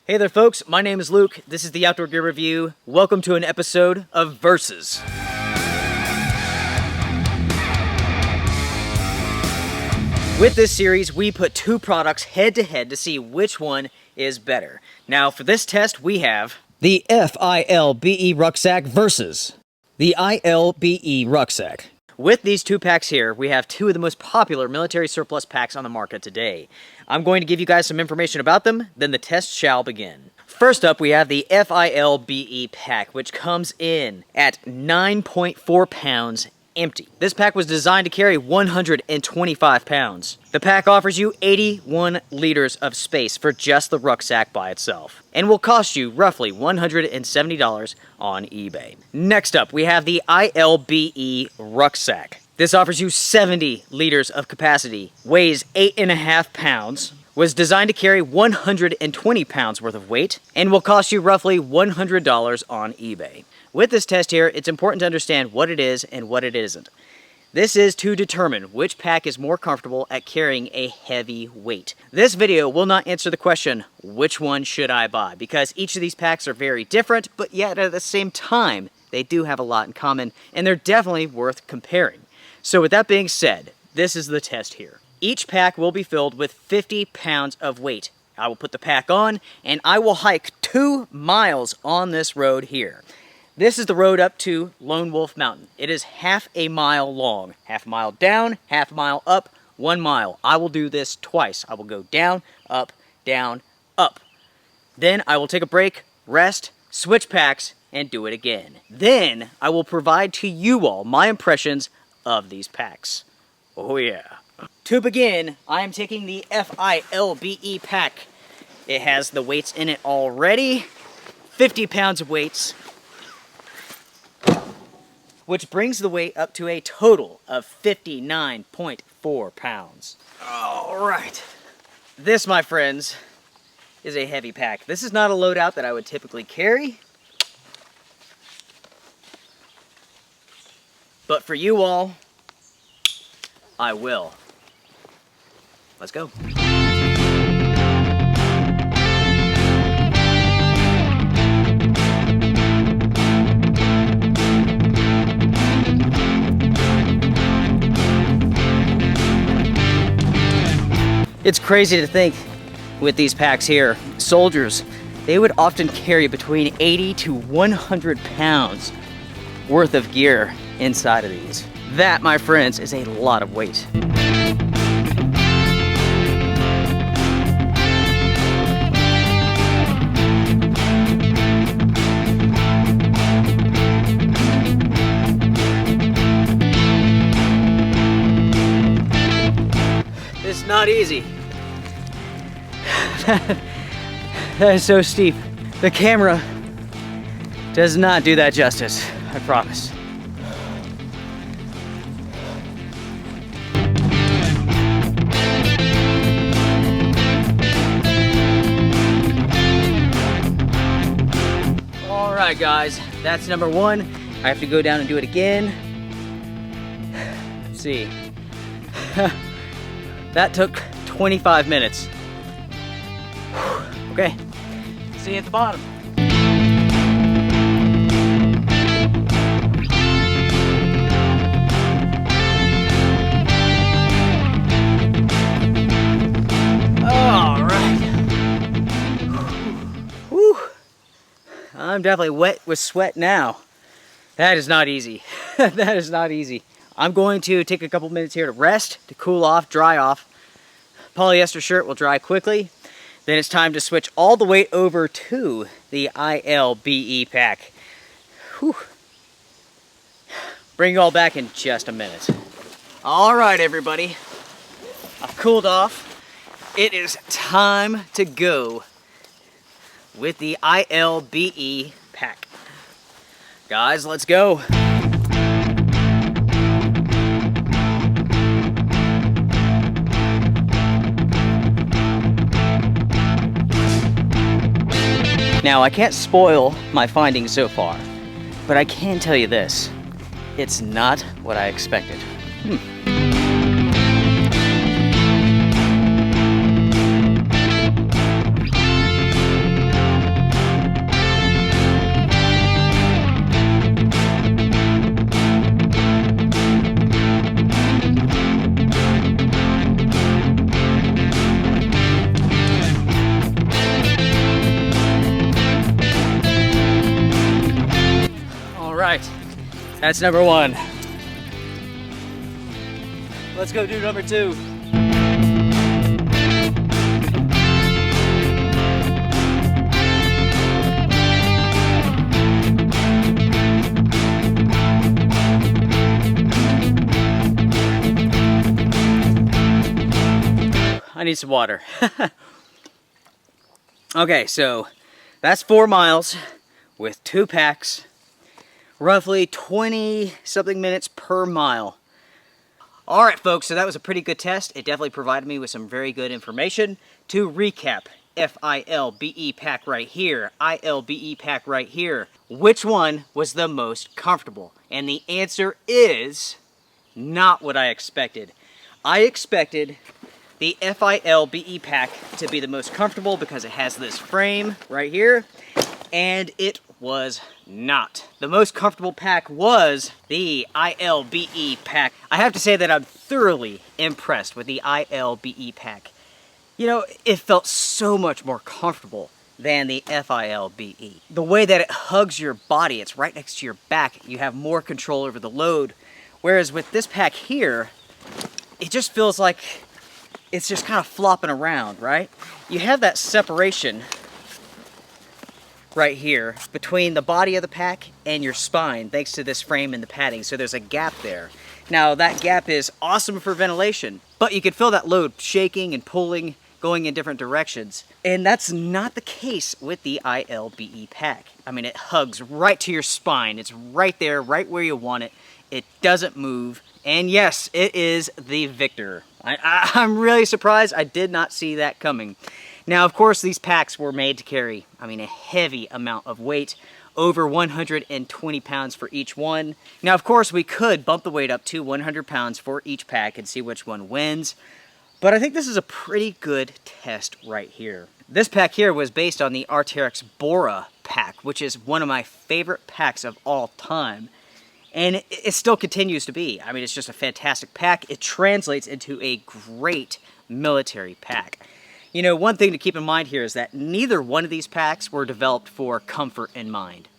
Hey there folks, my name is Luke, this is the Outdoor Gear Review. Welcome to an episode of Versus. With this series, we put two products head to head to see which one is better. Now for this test, we have the FILBE Rucksack versus the ILBE Rucksack. With these two packs here, we have two of the most popular military surplus packs on the market today. I'm going to give you guys some information about them, then the test shall begin. First up, we have the FILBE pack, which comes in at 9.4 pounds empty. This pack was designed to carry 125 pounds. The pack offers you 81 liters of space for just the rucksack by itself, and will cost you roughly $170 on eBay. Next up, we have the ILBE Rucksack. This offers you 70 liters of capacity, weighs 8.5 pounds, was designed to carry 120 pounds worth of weight, and will cost you roughly $100 on eBay. With this test here, it's important to understand what it is and what it isn't. This is to determine which pack is more comfortable at carrying a heavy weight. This video will not answer the question, which one should I buy? Because each of these packs are very different, but yet at the same time, they do have a lot in common, and they're definitely worth comparing. So with that being said, this is the test here. Each pack will be filled with 50 pounds of weight. I will put the pack on, and I will hike 2 miles on this road here. This is the road up to Lone Wolf Mountain. It is half a mile long. Half a mile down, half a mile up, 1 mile. I will do this twice. I will go down, up, down, up. Then I will take a break, rest, switch packs, and do it again. Then I will provide to you all my impressions of these packs. Oh yeah. To begin, I am taking the FILBE pack. It has the weights in it already. 50 pounds of weights, which brings the weight up to a total of 59.4 pounds. All right. This, my friends, is a heavy pack. This is not a loadout that I would typically carry, but for you all, I will. Let's go. It's crazy to think with these packs here, soldiers, they would often carry between 80 to 100 pounds worth of gear inside of these. That, my friends, is a lot of weight. It's not easy. That is so steep. The camera does not do that justice, I promise. Alright guys, that's number one. I have to go down and do it again. Let's see. That took 25 minutes. Okay, see you at the bottom. All right. Whew. I'm definitely wet with sweat now. That is not easy. That is not easy. I'm going to take a couple minutes here to rest, to cool off, dry off. Polyester shirt will dry quickly. Then it's time to switch all the way over to the ILBE pack. Whew. Bring you all back in just a minute. All right, everybody. I've cooled off. It is time to go with the ILBE pack. Guys, let's go. Now, I can't spoil my findings so far, but I can tell you this. It's not what I expected. That's number one. Let's go do number two. I need some water. Okay, so that's 4 miles with 2 packs, roughly 20 something minutes per mile. Alright folks, so that was a pretty good test. It definitely provided me with some very good information. To recap, FILBE pack right here, ILBE pack right here. Which one was the most comfortable? And the answer is not what I expected. I expected the FILBE pack to be the most comfortable because it has this frame right here, and it was not. The most comfortable pack was the ILBE pack. I have to say that I'm thoroughly impressed with the ILBE pack. You know, it felt so much more comfortable than the FILBE. The way that it hugs your body, it's right next to your back, you have more control over the load. Whereas with this pack here, it just feels like it's just kind of flopping around, right? You have that separation right here between the body of the pack and your spine thanks to this frame and the padding, so there's a gap there. Now that gap is awesome for ventilation, but you can feel that load shaking and pulling, going in different directions. And that's not the case with the ILBE pack. I mean, it hugs right to your spine. It's right there, right where you want it. It doesn't move. And yes, it is the victor. I'm really surprised. I did not see that coming. Now, of course, these packs were made to carry, I mean, a heavy amount of weight, over 120 pounds for each one. Now, of course, we could bump the weight up to 100 pounds for each pack and see which one wins. But I think this is a pretty good test right here. This pack here was based on the Arc'teryx Bora pack, which is one of my favorite packs of all time. And it still continues to be. I mean, it's just a fantastic pack. It translates into a great military pack. You know, one thing to keep in mind here is that neither one of these packs were developed for comfort in mind.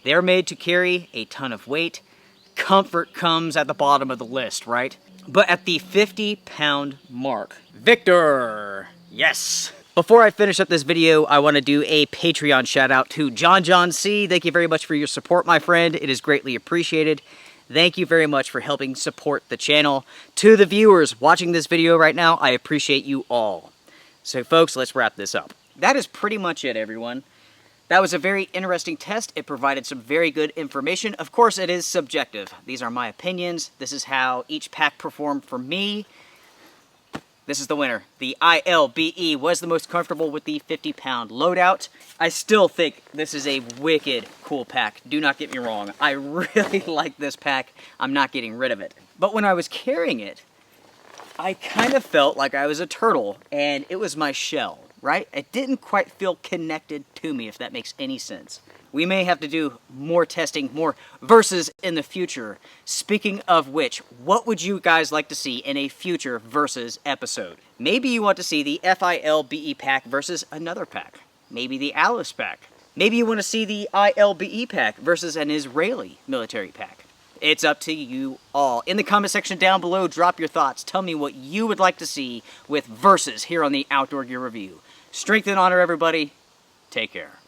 They're made to carry a ton of weight. Comfort comes at the bottom of the list, right? But at the 50-pound mark, victor! Yes! Before I finish up this video, I want to do a Patreon shout out to John C. Thank you very much for your support, my friend. It is greatly appreciated. Thank you very much for helping support the channel. To the viewers watching this video right now, I appreciate you all. So folks, let's wrap this up. That is pretty much it, everyone. That was a very interesting test. It provided some very good information. Of course, it is subjective. These are my opinions. This is how each pack performed for me. This is the winner. The ILBE was the most comfortable with the 50-pound loadout. I still think this is a wicked cool pack. Do not get me wrong. I really like this pack. I'm not getting rid of it. But when I was carrying it, I kind of felt like I was a turtle and it was my shell, right? It didn't quite feel connected to me, if that makes any sense. We may have to do more testing, more versus in the future. Speaking of which, what would you guys like to see in a future versus episode? Maybe you want to see the FILBE pack versus another pack. Maybe the Alice pack. Maybe you want to see the ILBE pack versus an Israeli military pack. It's up to you all. In the comment section down below, drop your thoughts. Tell me what you would like to see with versus here on the Outdoor Gear Review. Strength and honor, everybody. Take care.